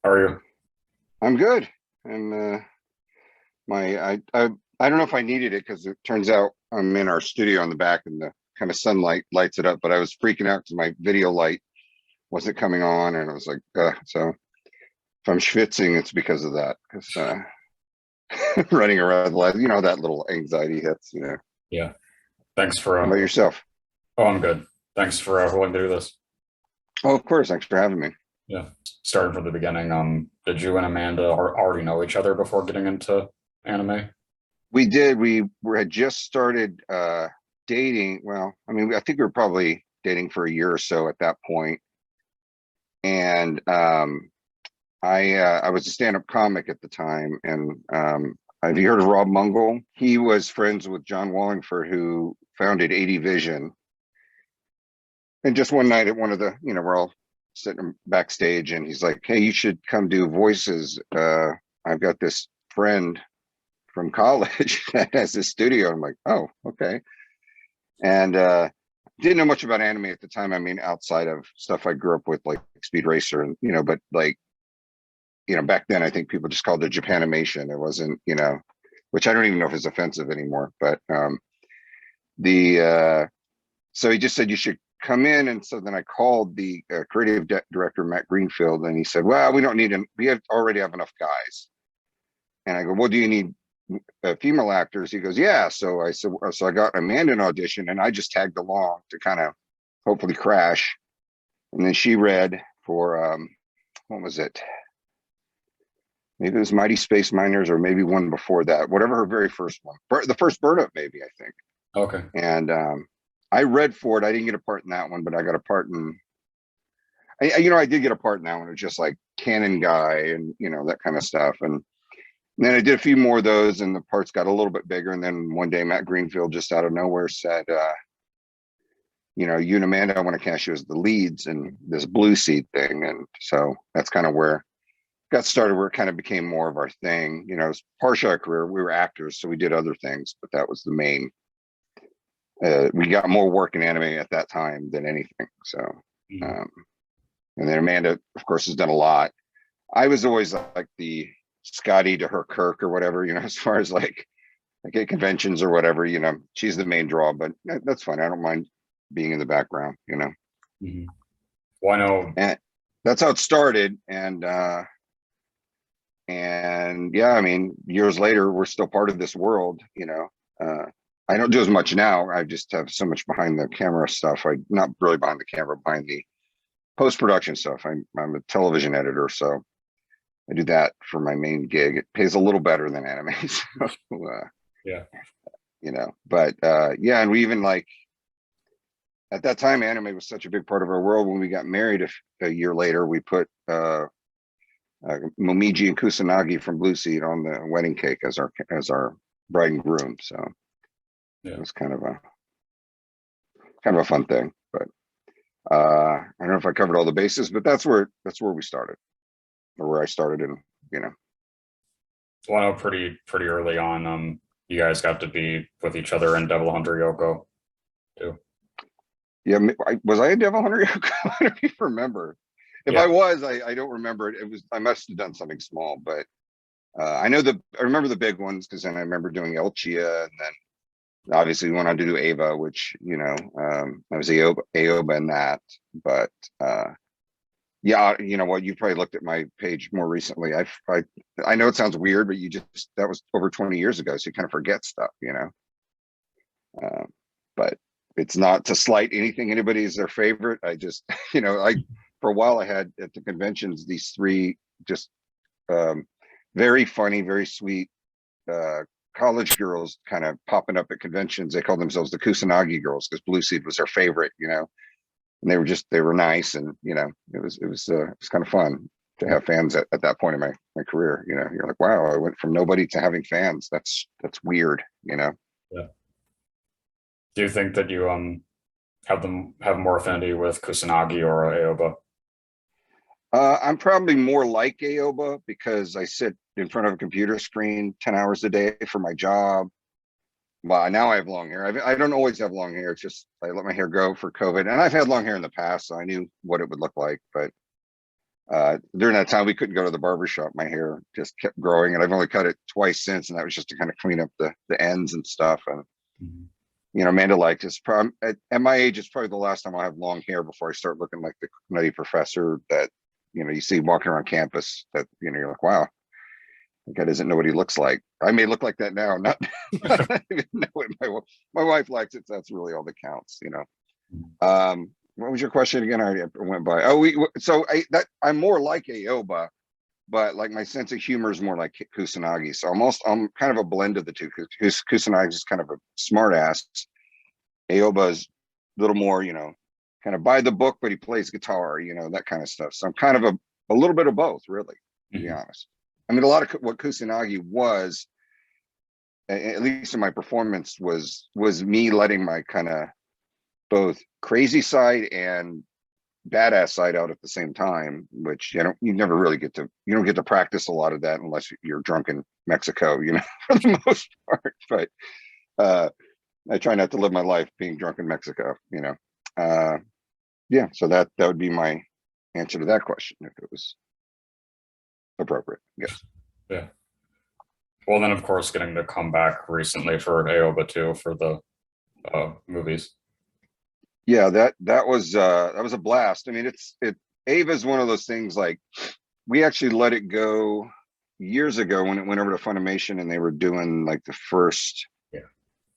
How are you? I'm good. And I don't know if I needed it because it turns out I'm in our studio on the back and the kind of sunlight lights it up. But I was freaking out because my video light wasn't coming on, and I was like, so if I'm schwitzing, it's because of that. Because running around, that little anxiety hits. Yeah. Thanks for How about yourself? oh, I'm good. Thanks for willing to do this. Oh, of course. Thanks for having me. Yeah. Starting from the beginning. Did you and Amanda already know each other before getting into anime? We did. Had just started dating. Well, I mean, I think we were probably dating for a year or so at that point, and I was a stand-up comic at the time, and have you heard of Rob Mungle? He was friends with John Wallingford, who founded 80 Vision. And just one night at one of the, we're all sitting backstage, and he's like, "Hey, you should come do voices. I've got this friend from college that has this studio." I'm like, "Oh, okay." And didn't know much about anime at the time. I mean, outside of stuff I grew up with, like Speed Racer, and but like back then I think people just called it Japanimation. It wasn't, which I don't even know if it's offensive anymore. But the so he just said you should come in, and so then I called the creative director Matt Greenfield, and he said, "Well, we don't need him. Already have enough guys." And I go, "Well, do you need female actors?" He goes, "Yeah." So I said, so I got Amanda an audition, and I just tagged along to kind of hopefully crash. And then she read for what was it? Maybe it was Mighty Space Miners, or maybe one before that, whatever her very first one, the first Bird Up, maybe, I think. Okay. And I read for it. I didn't get a part in that one, but I got a part in, I did get a part in that one. It was just like Canon Guy and, that kind of stuff. And then I did a few more of those, and the parts got a little bit bigger. And then one day, Matt Greenfield just out of nowhere said, you and Amanda, I want to cast you as the leads in this Blue Seed thing. And so that's kind of where got started, where it kind of became more of our thing. It was partial our career. We were actors, so we did other things, but that was the main. We got more work in anime at that time than anything. So, Mhm. um, and then Amanda, of course, has done a lot. I was always like the Scotty to her Kirk or whatever, as far as like at conventions or whatever, she's the main draw, but that's fine. I don't mind being in the background. Mhm. Well, I know. And that's how it started. And yeah, I mean, years later, we're still part of this world. I don't do as much now. I just have so much behind the camera stuff. I not really behind the camera, behind the post-production stuff. I'm a television editor, so I do that for my main gig. It pays a little better than anime. So, Yeah. but yeah, and we even like at that time, anime was such a big part of our world. When we got married a year later, we put Momiji and Kusanagi from Blue Seed on the wedding cake as our bride and groom. So it Yeah. was kind of a fun thing. But I don't know if I covered all the bases, but that's where we started, or where I started, and you know. Well, I know pretty early on. You guys got to be with each other in Devil Hunter Yoko too. Yeah, was I a Devil Hunter? I don't even remember. If Yeah. I was, I don't remember it. I must have done something small, but I remember the big ones, because then I remember doing Elchia, and then obviously we went on to do Ava, which I was Aoba in that. But yeah, you know what? You probably looked at my page more recently. I know it sounds weird, but that was over 20 years ago, so you kind of forget stuff. Uh, but it's not to slight anything. Anybody is their favorite. I just, I for a while I had at the conventions these three just um, very funny, very sweet uh, college girls kind of popping up at conventions. They called themselves the Kusanagi girls because Blue Seed was their favorite. And they were nice, and it was kind of fun to have fans at that point in my career. You're like, wow, I went from nobody to having fans. That's weird. Yeah. Do you think that you have more affinity with Kusanagi or Aoba? I'm probably more like Aoba because I sit in front of a computer screen 10 hours a day for my job. Well, now I have long hair. I don't always have long hair. It's just I let my hair go for COVID, and I've had long hair in the past, so I knew what it would look like. But During that time, we couldn't go to the barber shop. My hair just kept growing, and I've only cut it twice since, and that was just to kind of clean up the ends and stuff. And Mhm. Amanda liked it's probably at my age, it's probably the last time I'll have long hair before I start looking like the nutty professor that you see walking around campus. That you're like, wow, that guy doesn't know what he looks like. I may look like that now, not, not even know it. My wife likes it. So that's really all that counts. What was your question again? I already went by. Oh, I'm more like Aoba, but like my sense of humor is more like Kusanagi. So I'm kind of a blend of the two. Kusanagi is kind of a smart ass. Aoba is a little more, kind of by the book, but he plays guitar, that kind of stuff. So I'm kind of a little bit of both, really, to be honest. I mean, a lot of what Kusanagi was, at least in my performance, was me letting my kind of both crazy side and badass side out at the same time, which you never really get to practice a lot of that unless you're drunk in Mexico, for the most part. But I try not to live my life being drunk in Mexico, yeah. So that would be my answer to that question if it was appropriate. Yes. Yeah. Well, then of course, getting to come back recently for Aoba too for the movies. Yeah, that was a blast. I mean, Ava is one of those things, like we actually let it go years ago when it went over to Funimation and they were doing like the first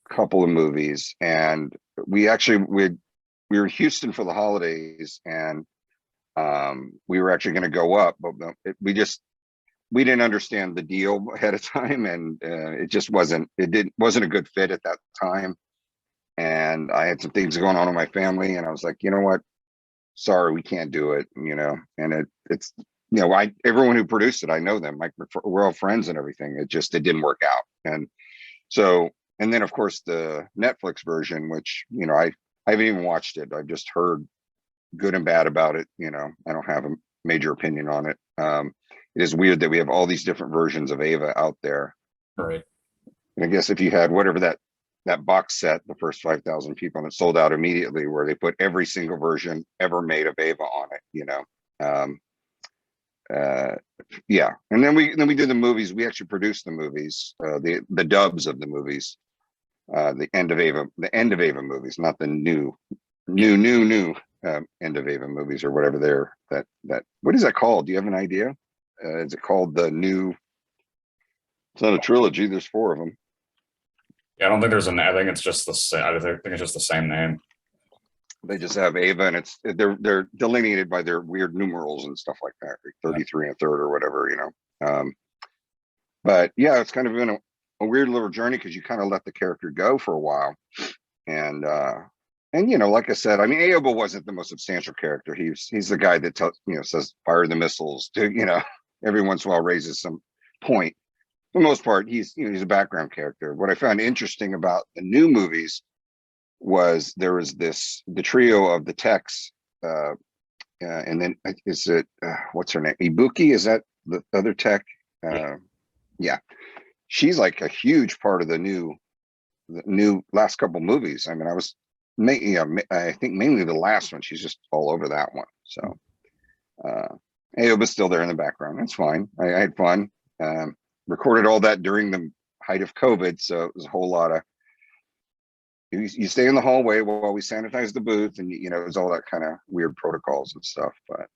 couple of movies, and we were in Houston for the holidays, and we were actually going to go up, but we didn't understand the deal ahead of time, and it just wasn't a good fit at that time. And I had some things going on in my family, and I was like, you know what? Sorry, we can't do it. And it's everyone who produced it, I know them. Like we're all friends and everything. It didn't work out. And so, and then of course the Netflix version, which I haven't even watched it. I've just heard good and bad about it. I don't have a major opinion on it. It is weird that we have all these different versions of Ava out there. Right. And I guess if you had whatever that box set, the first 5,000 people, and it sold out immediately, where they put every single version ever made of Ava on it. Yeah. And then we did the movies. We actually produced the movies, the dubs of the movies, the end of Ava movies, not the new end of Ava movies or whatever what is that called? Do you have an idea? Is it called the new? It's not a trilogy. There's 4 of them. Yeah, I don't think there's I think it's just the same. I think it's just the same name. They just have Ava, and they're delineated by their weird numerals and stuff like that, like 33 and a third or whatever. But yeah, it's kind of been a weird little journey because you kind of let the character go for a while, and like I said, I mean, Aoba wasn't the most substantial character. He's the guy that says fire the missiles to every once in a while raises some point. For the most part, he's a background character. What I found interesting about the new movies was there was the trio of the techs, and then is it what's her name? Ibuki, is that the other tech? Yeah, she's like a huge part of the new last couple movies. I mean, I think mainly the last one. She's just all over that one. So Aoba's still there in the background. That's fine. I had fun. Recorded all that during the height of COVID, so it was a whole lot of you stay in the hallway while we sanitize the booth, and it was all that kind of weird protocols and stuff. But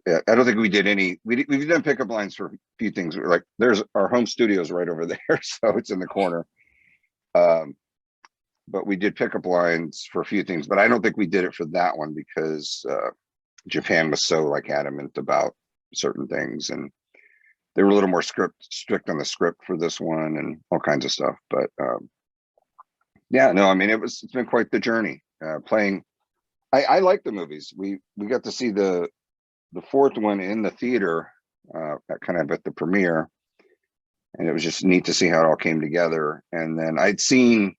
I don't think we did any. We've done pickup lines for a few things. Like there's our home studios right over there, so it's in the corner. But we did pickup lines for a few things, but I don't think we did it for that one because Japan was so like adamant about certain things, and they were a little more strict on the script for this one and all kinds of stuff. But yeah, no, I mean, it's been quite the journey playing. I like the movies. We got to see the 4th one in the theater kind of at the premiere, and it was just neat to see how it all came together. And then I'd seen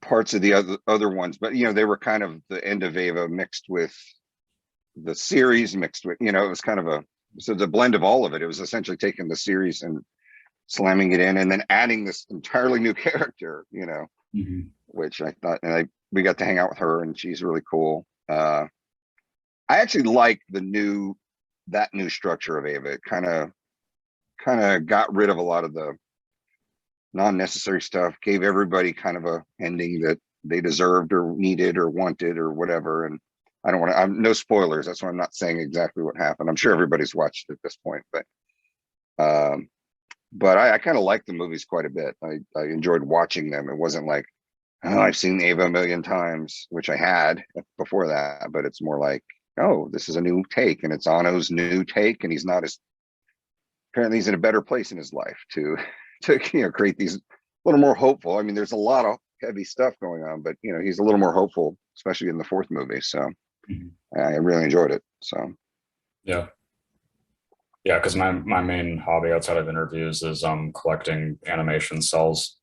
parts of the other ones, but they were kind of the end of Ava mixed with the series, mixed with it was kind of the blend of all of it. It was essentially taking the series and slamming it in and then adding this entirely new character, which I thought, and we got to hang out with her, and she's really cool. I actually like that new structure of Ava. It kind of got rid of a lot of the non-necessary stuff, gave everybody kind of a ending that they deserved or needed or wanted or whatever. And I don't want to, I'm no spoilers. That's why I'm not saying exactly what happened. I'm sure everybody's watched it at this point, but I kind of like the movies quite a bit. I enjoyed watching them. It wasn't like, oh, I've seen Ava a million times, which I had before that, but it's more like, oh, this is a new take, and it's Anno's new take, and he's not as, apparently he's in a better place in his life to create these a little more hopeful. I mean, there's a lot of heavy stuff going on, but he's a little more hopeful, especially in the fourth movie. So I really enjoyed it. So Yeah. Yeah, because my main hobby outside of interviews is collecting animation cells.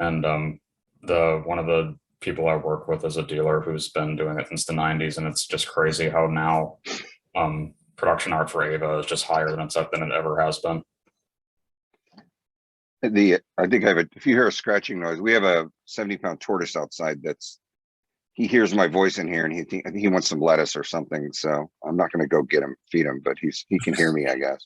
And the one of the people I work with is a dealer who's been doing it since the 90s, and it's just crazy how now production art for Ava is just higher than it ever has been. I think if you hear a scratching noise, we have a 70-pound tortoise outside he hears my voice in here, and I think he wants some lettuce or something. So I'm not going to go feed him, but he can hear me, I guess.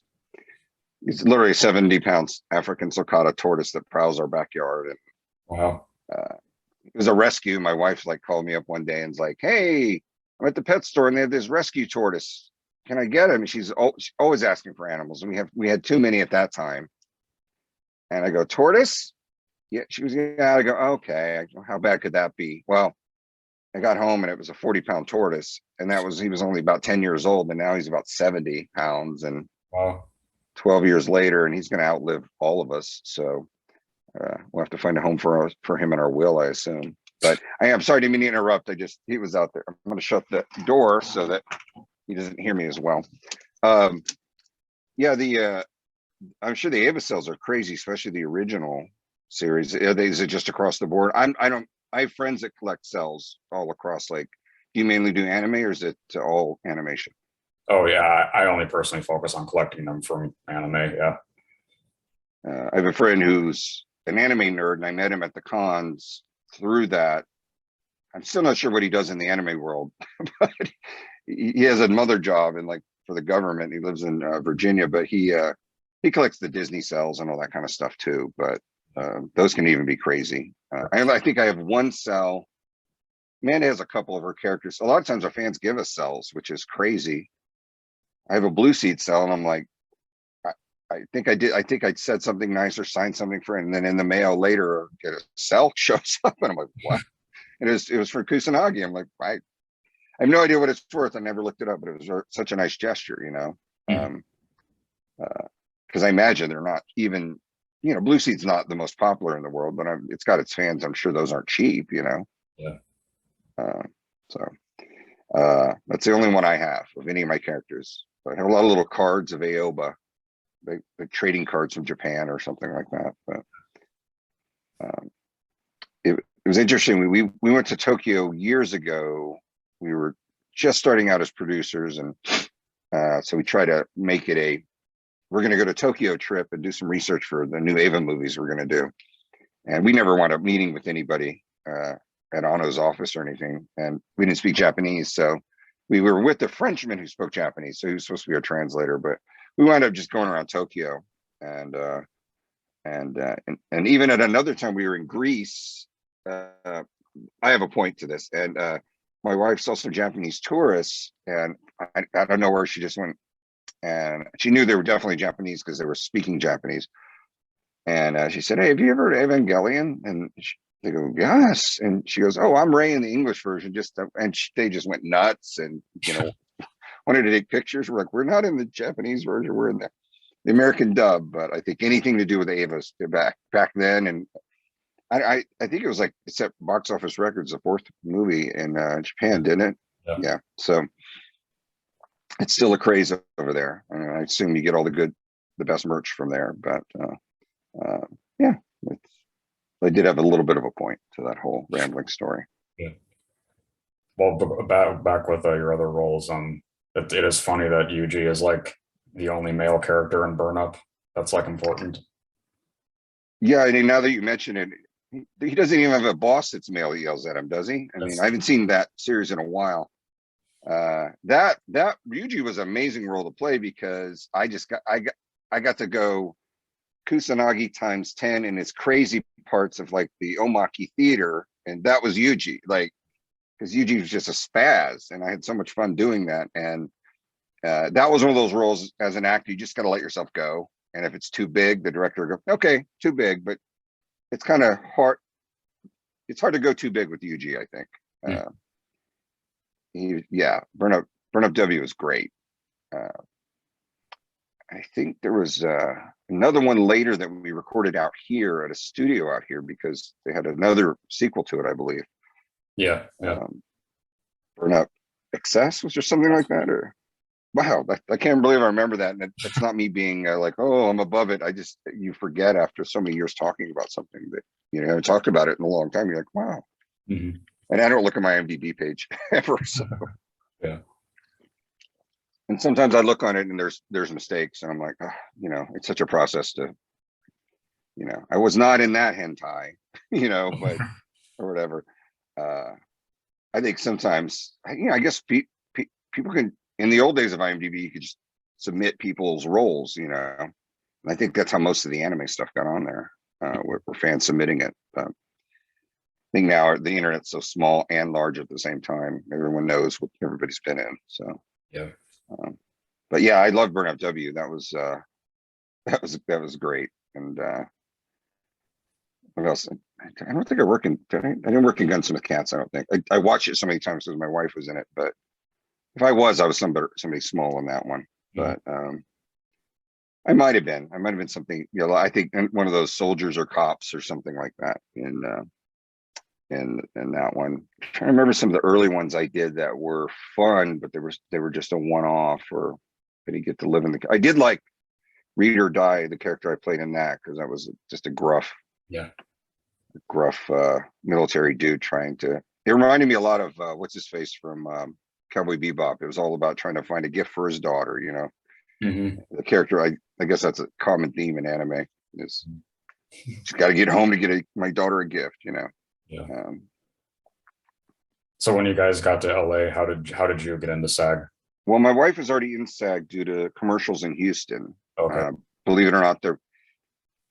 He's literally a 70-pound African sulcata tortoise that prowls our backyard. And Wow. it was a rescue. My wife called me up one day and's like, "Hey, I'm at the pet store and they have this rescue tortoise. Can I get him?" She's always asking for animals, and we had too many at that time. And I go, "Tortoise?" Yeah. She was, "Yeah." I go, "Okay. How bad could that be?" Well, I got home and it was a 40-pound tortoise, and he was only about 10 years old, and now he's about 70 pounds, and Wow. 12 years later, and he's going to outlive all of us. So we'll have to find a home for him in our will, I assume. But I'm sorry, didn't mean to interrupt. He was out there. I'm going to shut the door so that he doesn't hear me as well. Yeah, I'm sure the Ava cells are crazy, especially the original series. Is it just across the board? I have friends that collect cells all across. Do you mainly do anime, or is it all animation? Oh yeah, I only personally focus on collecting them from anime. Yeah. I have a friend who's an anime nerd, and I met him at the cons through that. I'm still not sure what he does in the anime world, but he has another job for the government. He lives in Virginia, but he collects the Disney cells and all that kind of stuff too. But those can even be crazy. I think I have one cell. Amanda has a couple of her characters. A lot of times our fans give us cells, which is crazy. I have a blue seed cell, and I'm like, I think I said something nice or signed something for it, and then in the mail later, get a cell shows up, and I'm like, what? And it was for Kusanagi. I'm like, I have no idea what it's worth. I never looked it up, but it was such a nice gesture, because I imagine they're not even, Blue Seed's not the most popular in the world, but it's got its fans. I'm sure those aren't cheap, Yeah. So that's the only one I have of any of my characters. I have a lot of little cards of Aoba, the trading cards from Japan or something like that. But it was interesting. We went to Tokyo years ago. We were just starting out as producers, and so we try to make it we're going to go to Tokyo trip and do some research for the new Ava movies we're going to do. And we never wound up meeting with anybody at Anno's office or anything, and we didn't speak Japanese, so we were with the Frenchman who spoke Japanese, so he was supposed to be our translator. But we wound up just going around Tokyo, and even at another time we were in Greece. I have a point to this, and my wife's also a Japanese tourist, and I don't know where she just went, and she knew they were definitely Japanese because they were speaking Japanese. And she said, "Hey, have you ever heard of Evangelion?" And they go, "Yes." And she goes, "Oh, I'm Ray in the English version." They just went nuts, and wanted to take pictures. We're like, "We're not in the Japanese version. We're in the American dub." But I think anything to do with Ava's back then, and I think it was it set box office records, the fourth movie in Japan, didn't it? Yeah. So it's still a craze over there. I assume you get all the best merch from there. But yeah, I did have a little bit of a point to that whole rambling story. Yeah. Well, back with your other roles, it is funny that Yuji is the only male character in Burn Up. That's important. Yeah, I mean, now that you mention it, he doesn't even have a boss that's male that yells at him, does he? I mean, I haven't seen that series in a while. That Ryuji was an amazing role to play because I got to go Kusanagi times 10 in his crazy parts of like the Omaki theater, and that was Yuji. Like, because Yuji was just a spaz, and I had so much fun doing that. And that was one of those roles as an actor, you just got to let yourself go. And if it's too big, the director will go, okay, too big. But it's kind of hard. It's hard to go too big with Yuji, I think. Yeah, Burn Up W was great. I think there was another one later that we recorded out here at a studio out here because they had another sequel to it, I believe. Yeah. Burn Up Excess, was there something like that? Or wow, I can't believe I remember that. And it's not me being like, oh, I'm above it. You forget after so many years talking about something that you haven't talked about it in a long time. You're like, wow. Mm-hmm. And I don't look at my IMDb page ever. So yeah. And sometimes I look on it and there's mistakes, and I'm like, it's such a process to, I was not in that hentai, but or whatever. I think sometimes, I guess people can, in the old days of IMDb, you could just submit people's roles, and I think that's how most of the anime stuff got on there, were fans submitting it. I think now the internet's so small and large at the same time. Everyone knows what everybody's been in. So yeah. But yeah, I love Burn Up W. That was great. And what else? I don't think I work in. I didn't work in Gunsmith Cats. I don't think. I watched it so many times because my wife was in it. But if I was somebody small in that one. Yeah. But I might have been. Something. I think one of those soldiers or cops or something like that in that one. I'm trying to remember some of the early ones I did that were fun, but they were just a one-off, or I didn't get to live in the. I did like Read or Die, the character I played in that, because that was just a gruff military dude trying to. It reminded me a lot of what's his face from Cowboy Bebop. It was all about trying to find a gift for his daughter. Mm-hmm. The character. I guess that's a common theme in anime. Is just got to get home to get my daughter a gift. Yeah. So when you guys got to LA, how did you get into SAG? Well, my wife was already in SAG due to commercials in Houston. Okay. Believe it or not,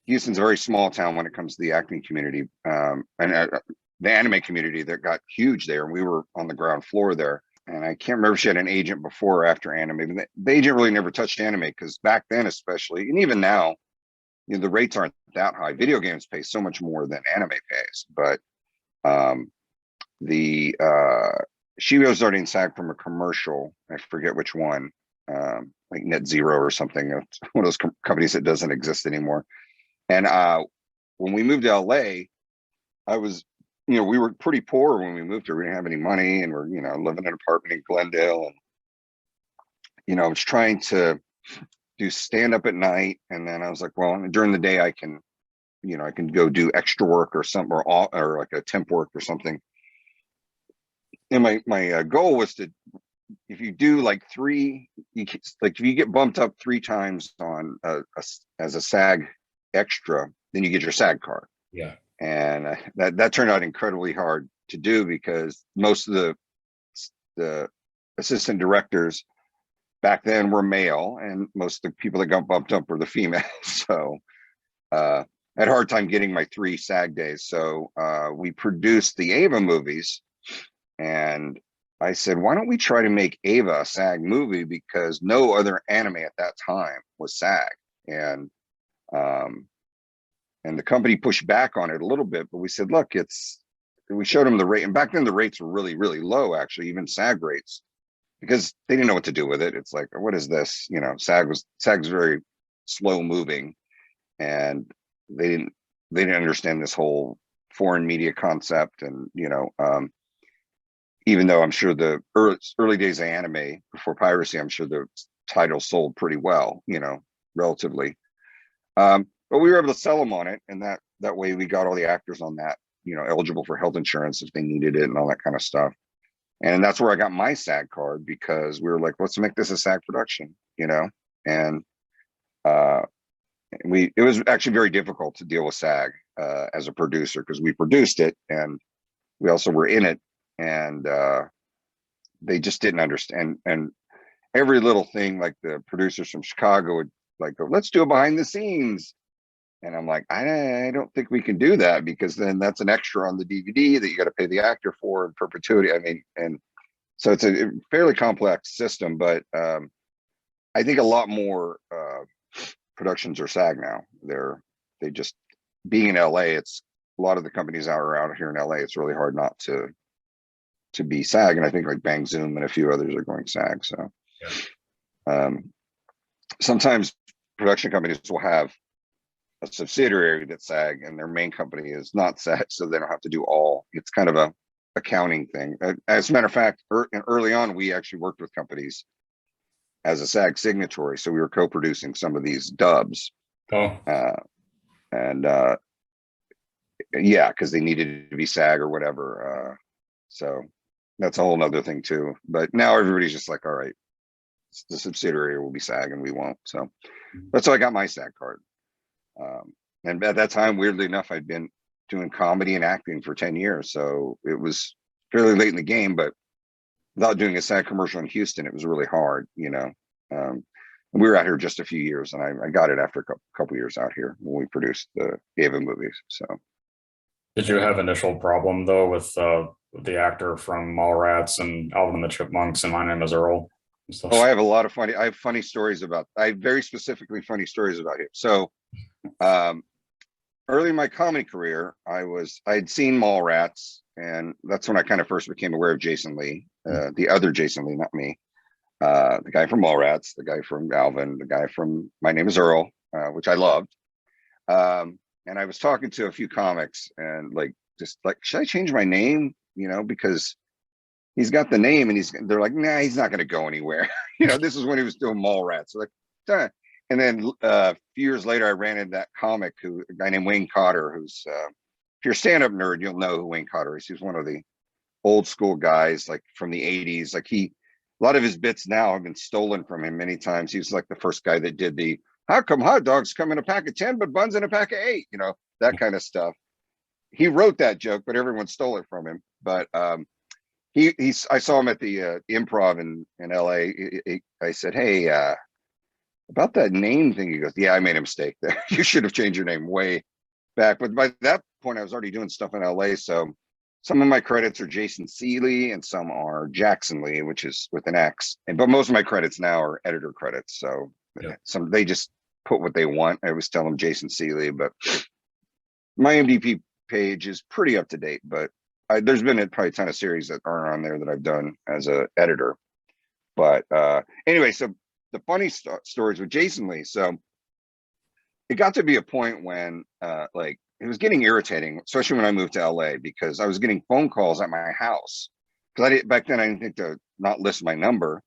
Houston's a very small town when it comes to the acting community, and the anime community that got huge there. And we were on the ground floor there. And I can't remember if she had an agent before or after anime. But the agent really never touched anime because back then, especially, and even now, the rates aren't that high. Video games pay so much more than anime pays, but she was already in SAG from a commercial. I forget which one, like Net Zero or something. It's one of those companies that doesn't exist anymore. And when we moved to LA, I was, we were pretty poor when we moved here. We didn't have any money, and we're, living in an apartment in Glendale. And, I was trying to do stand up at night. And then I was like, well, during the day I can go do extra work or something, or like a temp work or something. And my goal was to, if you do like if you get bumped up 3 times on as a SAG extra, then you get your SAG card. Yeah. And that turned out incredibly hard to do because most of the assistant directors back then were male, and most of the people that got bumped up were the females. So I had a hard time getting my 3 SAG days. So we produced the Ava movies, and I said, why don't we try to make Ava a SAG movie, because no other anime at that time was SAG. And the company pushed back on it a little bit, but we said, look, we showed them the rate. And back then the rates were really, really low, actually, even SAG rates, because they didn't know what to do with it. It's like, what is this? SAG's very slow moving, and they didn't understand this whole foreign media concept. And, even though I'm sure the early days of anime before piracy, I'm sure the title sold pretty well, relatively. But we were able to sell them on it, and that way we got all the actors on that, eligible for health insurance if they needed it and all that kind of stuff. And that's where I got my SAG card, because we were like, let's make this a SAG production, and it was actually very difficult to deal with SAG as a producer, because we produced it and we also were in it. And they just didn't understand. And every little thing, like the producers from Chicago would like go, let's do a behind the scenes. And I'm like, I don't think we can do that, because then that's an extra on the DVD that you got to pay the actor for in perpetuity. I mean, and so it's a fairly complex system, but I think a lot more productions are SAG now. They just, being in LA, it's a lot of the companies out around here in LA, it's really hard not to be SAG. And I think like Bang Zoom and a few others are going SAG. So sometimes production companies will have a subsidiary that's SAG and their main company is not SAG, so they don't have to do all. It's kind of a accounting thing. As a matter of fact, early on, we actually worked with companies as a SAG signatory, so we were co-producing some of these dubs. Oh, and yeah, because they needed to be SAG or whatever. So that's a whole nother thing too. But now everybody's just like, all right, the subsidiary will be SAG and we won't. So that's how I got my SAG card. And at that time, weirdly enough, I'd been doing comedy and acting for 10 years. So it was fairly late in the game, but without doing a SAG commercial in Houston, it was really hard, you know. We were out here just a few years, and I got it after a couple years out here when we produced the Ava movies. So did you have initial problem though with the actor from Mallrats and Alvin and the Chipmunks and My Name Is Earl? oh, I have a lot of I have funny stories about, I have very specifically funny stories about him. So early in my comedy career, I'd seen Mallrats, and that's when I kind of first became aware of Jason Lee, the other Jason Lee, not me. The guy from Mallrats, the guy from Alvin, the guy from My Name Is Earl, which I loved. And I was talking to a few comics and like, just like, should I change my name? You know, because he's got the name and they're like, nah, he's not going to go anywhere. You know, this is when he was doing Mallrats. So like, duh. And then a few years later, I ran into that comic a guy named Wayne Cotter, who's, if you're a stand-up nerd, you'll know who Wayne Cotter is. He's one of the old school guys, like from the 80s. Like a lot of his bits now have been stolen from him many times. He was like the first guy that did the, how come hot dogs come in a pack of 10, but buns in a pack of 8, you know, that kind of stuff. He wrote that joke, but everyone stole it from him. But I saw him at the Improv in LA. I said, hey, about that name thing. He goes, yeah, I made a mistake there. You should have changed your name way back. But by that point, I was already doing stuff in LA. So some of my credits are Jason Seeley and some are Jackson Lee, which is with an X. But most of my credits now are editor credits. So they just put what they want. I always tell them Jason Seeley, but my IMDb page is pretty up to date. But there's been probably a ton of series that aren't on there that I've done as an editor. But anyway, so the funny stories with Jason Lee. So it got to be a point when like it was getting irritating, especially when I moved to LA, because I was getting phone calls at my house. Because back then I didn't think to not list my number.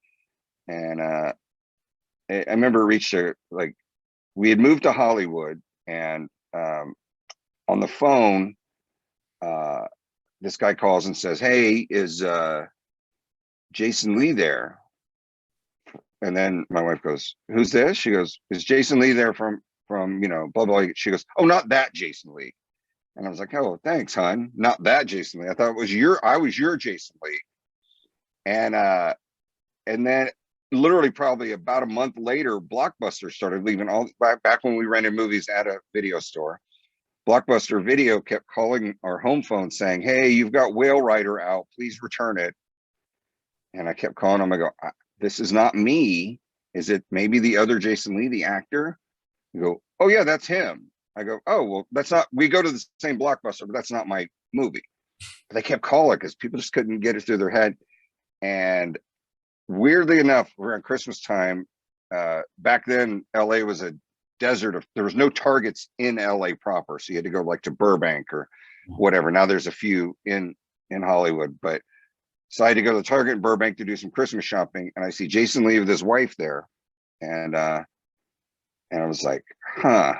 And I remember it reached like, we had moved to Hollywood, and on the phone, this guy calls and says, hey, is Jason Lee there? And then my wife goes, who's this? She goes, is Jason Lee there from, you know, blah, blah. She goes, oh, not that Jason Lee. And I was like, oh, thanks, hon. Not that Jason Lee. I thought I was your Jason Lee. And then literally probably about a month later, Blockbuster started leaving back when we rented movies at a video store. Blockbuster Video kept calling our home phone saying, hey, you've got Whale Rider out, please return it. And I kept calling them. I go, this is not me. Is it maybe the other Jason Lee, the actor? You go, oh yeah, that's him. I go, oh, well, that's not, we go to the same Blockbuster, but that's not my movie. But they kept calling because people just couldn't get it through their head. And weirdly enough, around Christmas time, back then, LA was a desert there was no Targets in LA proper. So you had to go like to Burbank or whatever. Now there's a few in Hollywood, but so I had to go to the Target in Burbank to do some Christmas shopping. And I see Jason Lee with his wife there. And I was like, huh,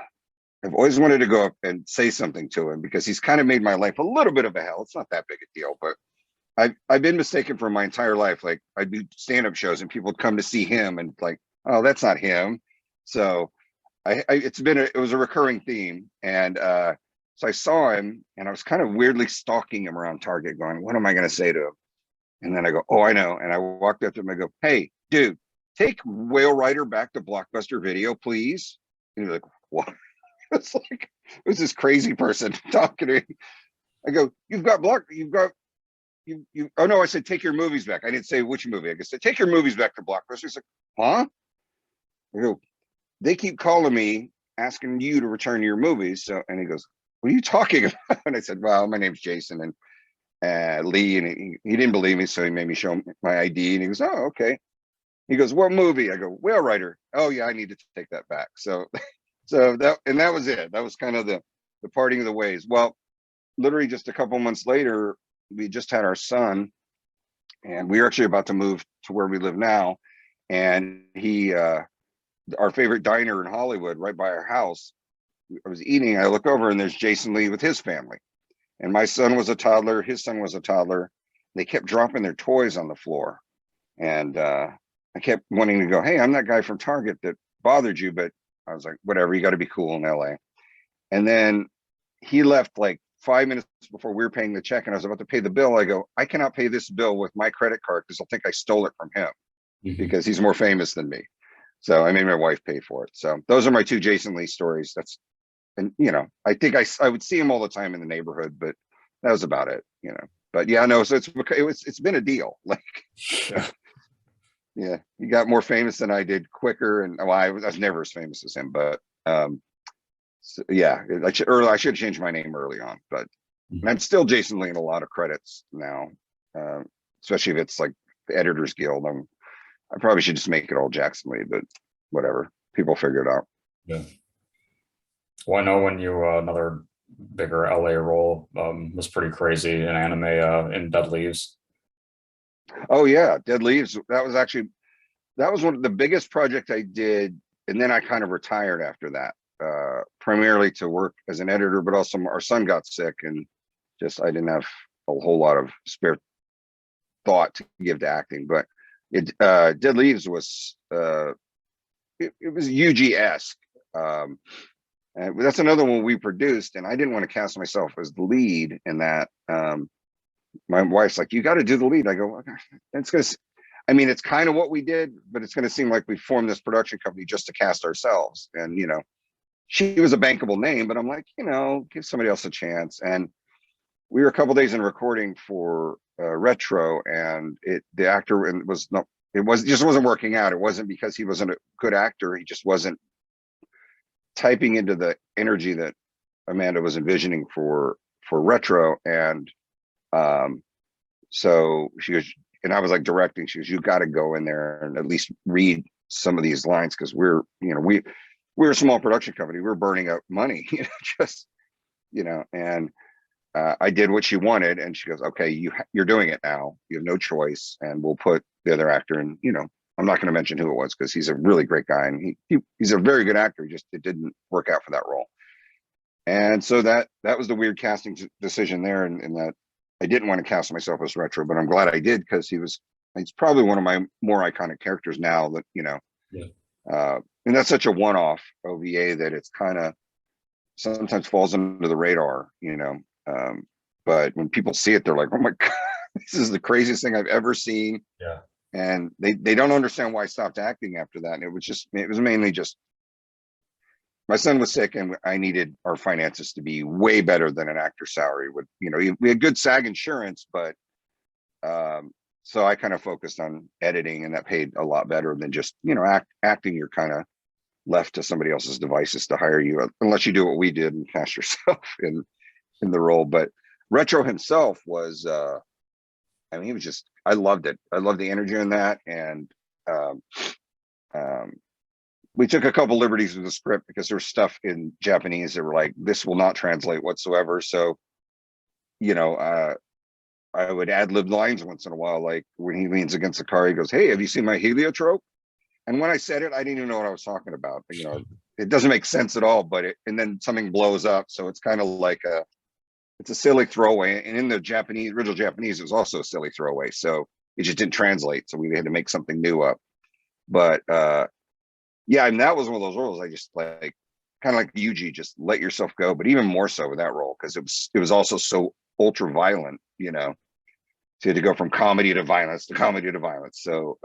I've always wanted to go up and say something to him because he's kind of made my life a little bit of a hell. It's not that big a deal, but I've been mistaken for my entire life. Like I'd do stand-up shows and people would come to see him and like, oh, that's not him. So it was a recurring theme. And so I saw him and I was kind of weirdly stalking him around Target going, what am I going to say to him? And then I go, oh, I know. And I walked up to him, I go, hey, dude, take Whale Rider back to Blockbuster Video, please. And he's like, what? It's like, it was this crazy person talking to me. I go, oh no, I said, take your movies back. I didn't say which movie. I said, take your movies back to Blockbuster. He's like, huh? I go, they keep calling me asking you to return your movies. So, and he goes, what are you talking about? And I said, well, my name's Jason and Lee, and he didn't believe me. So he made me show him my ID and he goes, oh, okay. He goes, what movie? I go, Whale Rider. Oh yeah, I need to take that back. So, that was it. That was kind of the parting of the ways. Well, literally just a couple months later, we just had our son and we were actually about to move to where we live now. And our favorite diner in Hollywood, right by our house, I was eating, I look over and there's Jason Lee with his family. And my son was a toddler, his son was a toddler. They kept dropping their toys on the floor. And I kept wanting to go, hey, I'm that guy from Target that bothered you, but I was like, whatever, you got to be cool in LA. And then he left like 5 minutes before we were paying the check and I was about to pay the bill. I go, I cannot pay this bill with my credit card because they'll think I stole it from him because he's more famous than me. So I made my wife pay for it. So those are my two Jason Lee stories. And I think I would see him all the time in the neighborhood, but that was about it, But yeah, no, so it's been a deal. Like, yeah, he got more famous than I did quicker. And well, I was never as famous as him, but so, yeah, I should have changed my name early on, but I'm still Jason Lee in a lot of credits now, especially if it's like the Editors Guild. I probably should just make it all Jackson Lee, but whatever, people figure it out. Yeah. Well, I know when you another bigger LA role was pretty crazy in anime in Dead Leaves. Oh yeah, Dead Leaves. That was one of the biggest project I did, and then I kind of retired after that, primarily to work as an editor, but also our son got sick, and just I didn't have a whole lot of spare thought to give to acting. But Dead Leaves was it was UG-esque. And that's another one we produced, and I didn't want to cast myself as the lead in that. My wife's like, you got to do the lead. I go, it's gonna, I mean, it's kind of what we did, but it's going to seem like we formed this production company just to cast ourselves. And, she was a bankable name, but I'm like, give somebody else a chance. And we were a couple days in recording for Retro, and the actor just wasn't working out. It wasn't because he wasn't a good actor. He just wasn't typing into the energy that Amanda was envisioning for Retro. And so she goes, and I was like directing, she goes, you got to go in there and at least read some of these lines, because we're a small production company, we're burning up money, and I did what she wanted, and she goes, okay, you're doing it now, you have no choice, and we'll put the other actor in. I'm not going to mention who it was because he's a really great guy, and he's a very good actor. It didn't work out for that role. And so that was the weird casting decision there, in that I didn't want to cast myself as Retro, but I'm glad I did, because he's probably one of my more iconic characters now that, Yeah. And that's such a one-off OVA that it's kind of sometimes falls under the radar, but when people see it, they're like, oh my God, this is the craziest thing I've ever seen. Yeah. And they don't understand why I stopped acting after that. And it was mainly just my son was sick, and I needed our finances to be way better than an actor's salary would. We had good SAG insurance, but so I kind of focused on editing, and that paid a lot better than just acting. You're kind of left to somebody else's devices to hire you, unless you do what we did and cast yourself in the role. But Retro himself was, he was just, I loved it. I loved the energy in that. And we took a couple liberties with the script, because there was stuff in Japanese that were like, this will not translate whatsoever. So, I would ad-lib lines once in a while, like when he leans against the car, he goes, hey, have you seen my heliotrope? And when I said it, I didn't even know what I was talking about. It doesn't make sense at all, and then something blows up. So it's kind of like it's a silly throwaway. And in the original Japanese, it was also a silly throwaway. So it just didn't translate. So we had to make something new up. But yeah, and that was one of those roles I just like, kind of like Yuji, just let yourself go. But even more so with that role, because it was also so ultra violent, So you had to go from comedy to violence to comedy to violence. So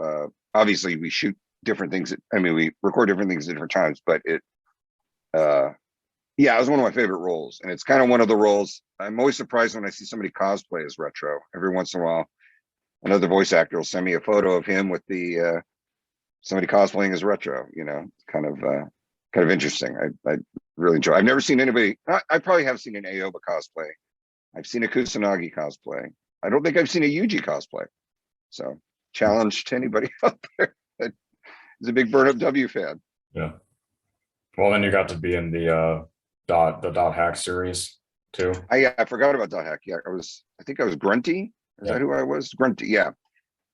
obviously we shoot different things. I mean, we record different things at different times, but yeah, it was one of my favorite roles. And it's kind of one of the roles I'm always surprised when I see somebody cosplay as Retro. Every once in a while, another voice actor will send me a photo of him with the somebody cosplaying as Retro. Kind of interesting. I really enjoy. I've never seen anybody. I probably have seen an Aoba cosplay. I've seen a Kusanagi cosplay. I don't think I've seen a Yuji cosplay. So challenge to anybody out there that is a big Burn Up W fan. Yeah. Well, then you got to be in the dot hack series too. I forgot about Dot Hack. Yeah, I think I was Grunty. Is that who I was? Grunty. Yeah,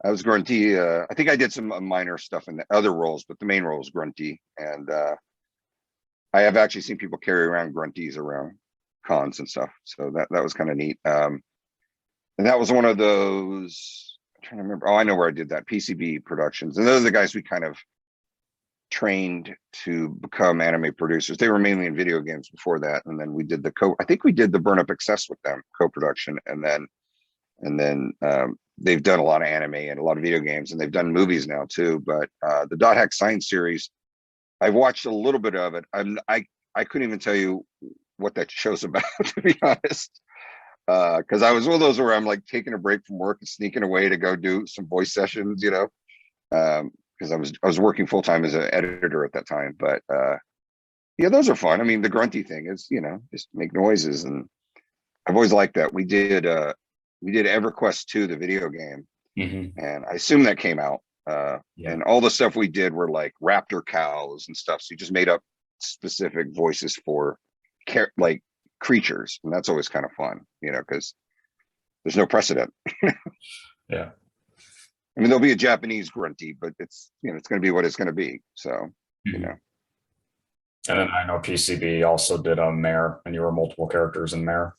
I was Grunty. I think I did some minor stuff in the other roles, but the main role was Grunty. And I have actually seen people carry around Grunties around cons and stuff. So that was kind of neat. And that was one of those. I'm trying to remember. Oh, I know where I did that. PCB Productions, and those are the guys we kind of trained to become anime producers. They were mainly in video games before that, and then we did I think we did the Burn Up Excess with them, co-production, and then they've done a lot of anime and a lot of video games, and they've done movies now too. But the Dot Hack Science series, I've watched a little bit of it. I couldn't even tell you what that show's about, to be honest, because I was one of those where I'm like taking a break from work and sneaking away to go do some voice sessions, because I was working full time as an editor at that time. But yeah, those are fun. I mean, the Grunty thing is, just make noises, and I've always liked that. We did EverQuest 2, the video game, and I assume that came out. And all the stuff we did were like raptor cows and stuff. So you just made up specific voices for like creatures, and that's always kind of fun, because there's no precedent. Yeah. I mean, there'll be a Japanese Grunty, but it's it's going to be what it's going to be. So And then I know PCB also did a Mare, and you were multiple characters in Mare.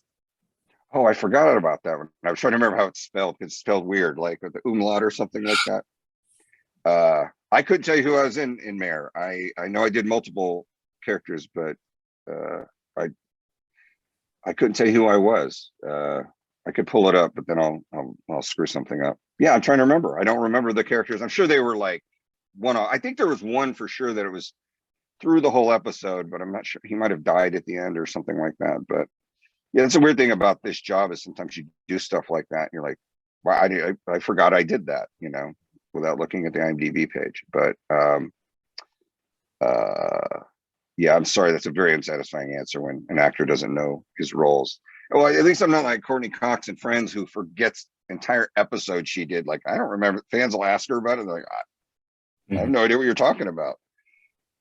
Oh, I forgot about that one. I was trying to remember how it's spelled. It's spelled weird, like with the umlaut or something like that. I couldn't tell you who I was in Mare. I know I did multiple characters, but I couldn't tell you who I was. I could pull it up, but then I'll screw something up. Yeah, I'm trying to remember. I don't remember the characters. I'm sure they were like one. I think there was one for sure that it was through the whole episode, but I'm not sure. He might have died at the end or something like that. But yeah, it's a weird thing about this job is sometimes you do stuff like that. And you're like, wow, I forgot I did that, without looking at the IMDb page. But yeah, I'm sorry. That's a very unsatisfying answer when an actor doesn't know his roles. Well, at least I'm not like Courtney Cox and Friends, who forgets entire episode she did. Like, I don't remember. Fans will ask her about it. They're like, I have no idea what you're talking about.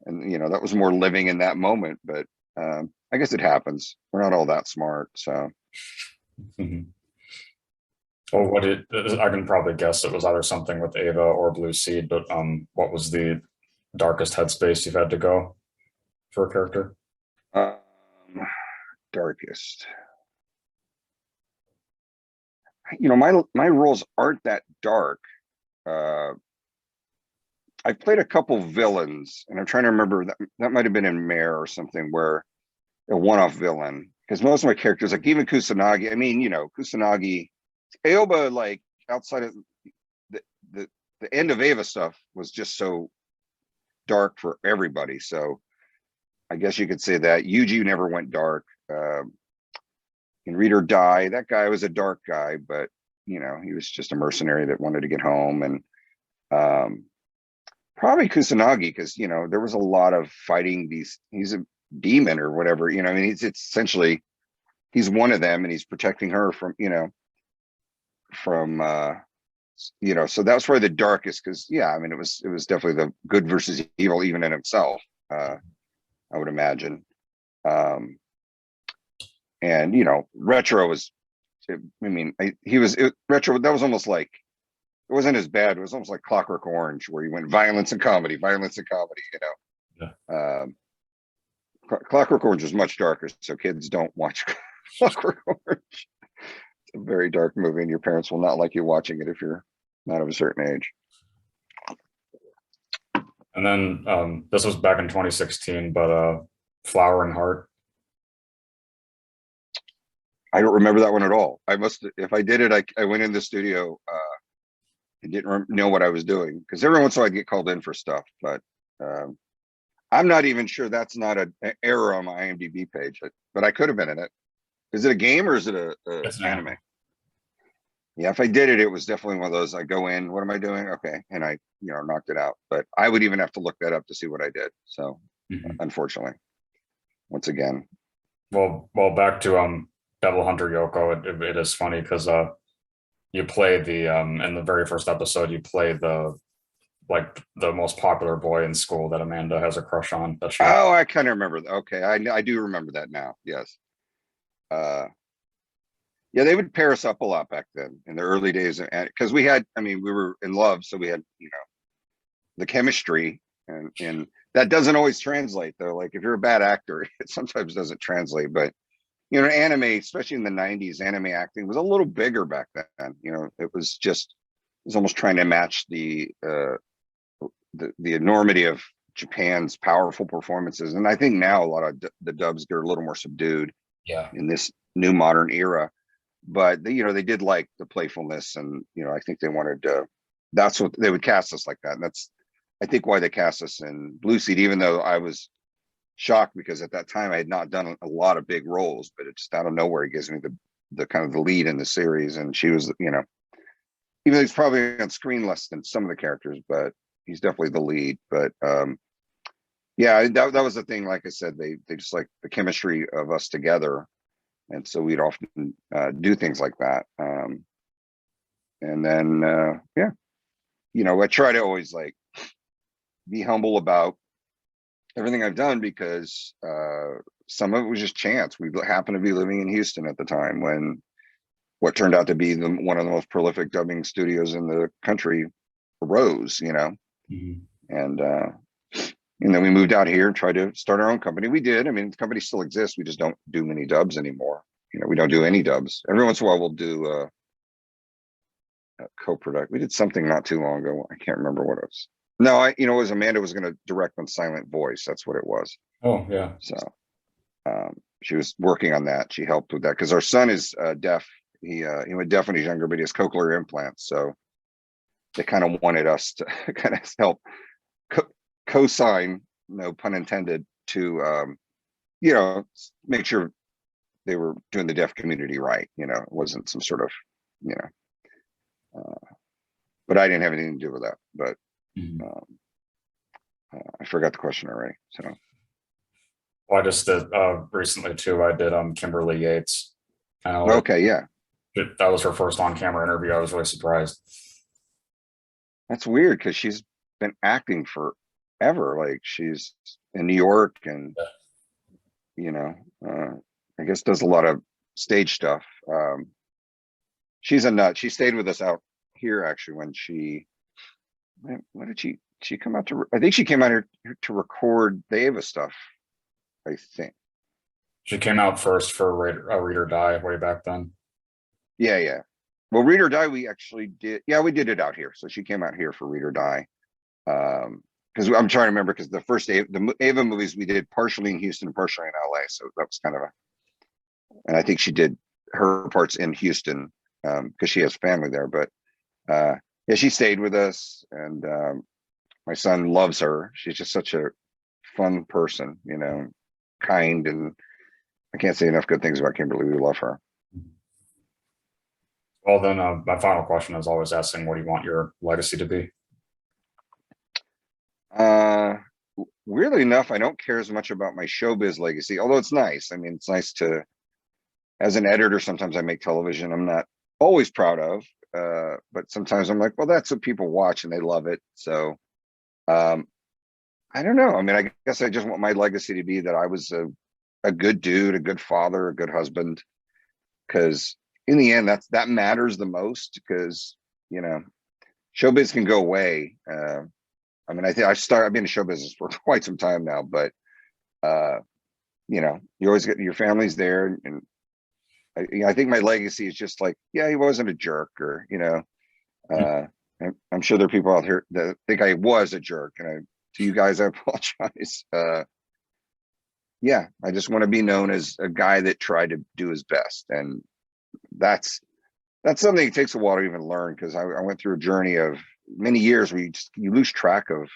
And, that was more living in that moment. But I guess it happens. We're not all that smart. So. Well, I can probably guess it was either something with Ava or Blue Seed, but what was the darkest headspace you've had to go for a character? Darkest. My roles aren't that dark. I played a couple villains, and I'm trying to remember that might have been in Mare or something, where a one-off villain. Because most of my characters, like even Kusanagi, I mean, Kusanagi, Aoba, like outside of the end of Ava stuff was just so dark for everybody. So I guess you could say that Yuji never went dark. In Read or Die, that guy was a dark guy, but he was just a mercenary that wanted to get home. And probably Kusanagi, because there was a lot of fighting he's a demon or whatever, I mean, it's essentially he's one of them, and he's protecting her from so that's probably the darkest, because I mean, it was definitely the good versus evil even in himself, I would imagine. And Retro was, Retro, that was almost like, it wasn't as bad. It was almost like Clockwork Orange, where you went violence and comedy. Yeah. Clockwork Orange was much darker, so kids don't watch Clockwork Orange. It's a very dark movie, and your parents will not like you watching it if you're not of a certain age. And then this was back in 2016, but Flower and Heart. I don't remember that one at all. I must, if I did it, I went in the studio. I didn't know what I was doing because every once in a while I'd get called in for stuff, but um, I'm not even sure that's not an error on my IMDb page, but I could have been in it. Is it a game or is it a It's an anime? anime. Yeah, if I did it, it was definitely one of those. I go in, what am I doing? Okay, and I, knocked it out. But I would even have to look that up to see what I did. So, Mhm. unfortunately, once again, Well, back to Devil Hunter Yoko. It is funny because you play the in the very first episode you play the most popular boy in school that Amanda has a crush on that she likes. oh, I kind of remember that. Okay, I do remember that now. Yes. Uh, yeah, they would pair us up a lot back then in the early days, and because we had, I mean, we were in love, so we had, the chemistry, and that doesn't always translate though. Like if you're a bad actor, it sometimes doesn't translate. But anime, especially in the '90s, anime acting was a little bigger back then. It was just it was almost trying to match the enormity of Japan's powerful performances. And I think now a lot of the dubs get a little more subdued Yeah. in this new modern era. But they did like the playfulness, and I think they wanted to. That's what they would cast us like that, and that's I think why they cast us in Blue Seed. Even though I was shocked because at that time I had not done a lot of big roles, but it's out of nowhere he gives me the kind of the lead in the series, and she was even though he's probably on screen less than some of the characters, but he's definitely the lead. But yeah, that was the thing. Like I said, they just like the chemistry of us together, and so we'd often do things like that. And then yeah, I try to always like be humble about everything I've done because some of it was just chance. We happened to be living in Houston at the time when what turned out to be one of the most prolific dubbing studios in the country arose, Mhm. and then we moved out here and tried to start our own company. We did. I mean, the company still exists. We just don't do many dubs anymore. We don't do any dubs. Every once in a while, we'll do a co-product. We did something not too long ago. I can't remember what it was. No, it was Amanda was going to direct on Silent Voice. That's what it was. Oh yeah. So she was working on that. She helped with that because our son is deaf. He went deaf when he's younger, but he has cochlear implants. So they kind of wanted us to kind of help co-sign, no pun intended, to make sure they were doing the deaf community right. It wasn't some sort of, you but I didn't have anything to do with that. But Mhm. um, I forgot the question already. So Well, I just did recently too. I did Kimberly Yates, and okay, yeah, that was her first on-camera interview. I was really surprised. that's weird because she's been acting forever. Like she's in New York, and you know, uh, I guess does a lot of stage stuff. She's a nut. She stayed with us out here actually when what did she come out to? I think she came out here to record the Ava stuff. I think. She came out first for Read or Die way back then. Yeah, yeah. Well, Read or Die, we actually did. Yeah, we did it out here. So she came out here for Read or Die. Because I'm trying to remember because the Ava movies we did partially in Houston, partially in LA. So that was kind of and I think she did her parts in Houston because she has family there. But yeah, she stayed with us, and my son loves her. She's just such a fun person, kind, and I can't say enough good things about Kimberly. We love her. Well, then my final question is always asking, what do you want your legacy to be? Uh, Weirdly enough, I don't care as much about my showbiz legacy, although it's nice. I mean, it's nice to, as an editor, sometimes I make television I'm not always proud of, but sometimes I'm like, well, that's what people watch and they love it. So um, I don't know. I mean, I guess I just want my legacy to be that I was a good dude, a good father, a good husband, because in the end, that matters the most. Because you know, showbiz can go away. I mean, I've been in show business for quite some time now, but uh, you always get your family's there, and I think my legacy is just like, yeah, he wasn't a jerk, or uh, I'm sure there are people out here that think I was a jerk, and to you guys, I apologize. yeah, I just want to be known as a guy that tried to do his best. And that's something that takes a while to even learn, because I went through a journey of many years where you lose track of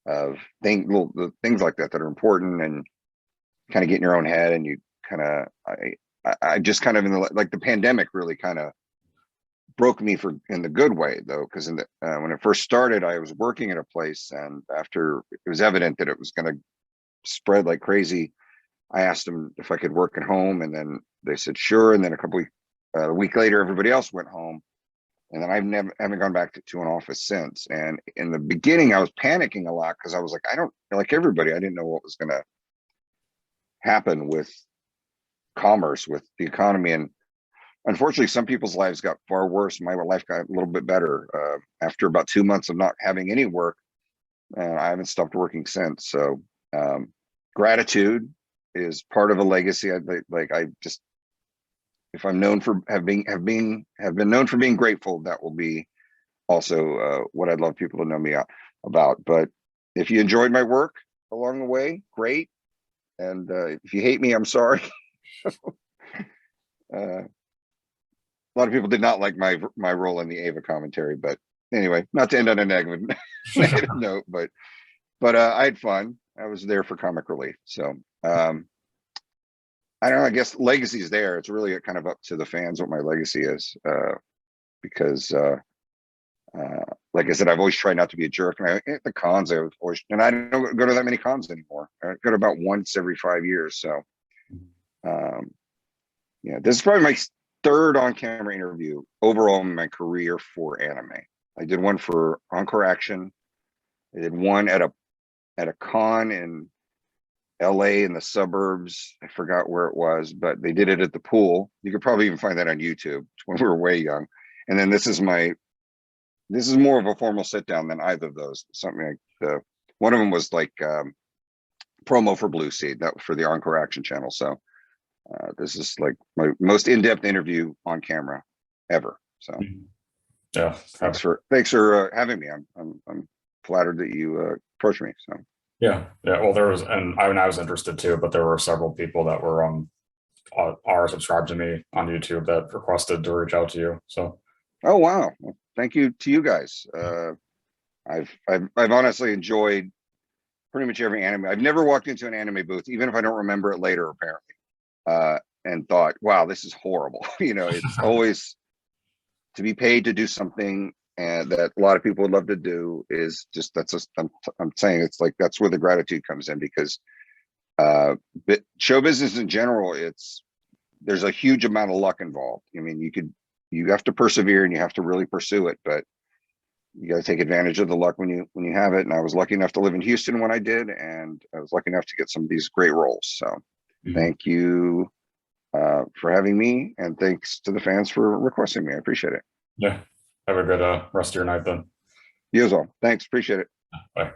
the things like that are important, and kind of get in your own head, and you kind of I just kind of, in the, like, the pandemic really kind of broke me for in the good way, though, because in the when it first started, I was working at a place, and after it was evident that it was going to spread like crazy, I asked them if I could work at home, and then they said sure. And then a week later, everybody else went home, and then I've never haven't gone back to an office since. And in the beginning, I was panicking a lot, because I was like, I don't, like everybody, I didn't know what was going to happen with commerce, with the economy. And unfortunately, some people's lives got far worse. My life got a little bit better after about 2 months of not having any work. I haven't stopped working since. So gratitude is part of a legacy. I just, if I'm known for have been known for being grateful, that will be also what I'd love people to know me about. But if you enjoyed my work along the way, great. And if you hate me, I'm sorry. A lot of people did not like my role in the Ava commentary, but anyway, not to end on a negative note, but I had fun. I was there for comic relief. So I don't know, I guess legacy is there. It's really kind of up to the fans what my legacy is, because like I said, I've always tried not to be a jerk. And at the cons, I always, and I don't go to that many cons anymore. I go to about once every 5 years. So yeah, this is probably my third on-camera interview overall in my career for anime. I did one for Encore Action. I did one at a con in LA in the suburbs. I forgot where it was, but they did it at the pool. You could probably even find that on YouTube when we were way young. And then this is more of a formal sit down than either of those. Something like one of them was like promo for Blue Seed, that for the Encore Action channel. So this is like my most in-depth interview on camera ever. So yeah, thanks for having me. I'm flattered that you approached me. So yeah. Well, there was, and I was interested too, but there were several people that were are subscribed to me on YouTube that requested to reach out to you. So oh wow, well, thank you to you guys. I've honestly enjoyed pretty much every anime. I've never walked into an anime booth, even if I don't remember it later, apparently, and thought, wow, this is horrible. It's always to be paid to do something that a lot of people would love to do is just, I'm saying, it's like, that's where the gratitude comes in, because but show business in general, there's a huge amount of luck involved. I mean, you have to persevere, and you have to really pursue it, but you got to take advantage of the luck when you have it. And I was lucky enough to live in Houston when I did, and I was lucky enough to get some of these great roles. So thank you for having me, and thanks to the fans for requesting me. I appreciate it. yeah, have a good rest of your night then. You as well. Thanks. Appreciate it. Bye.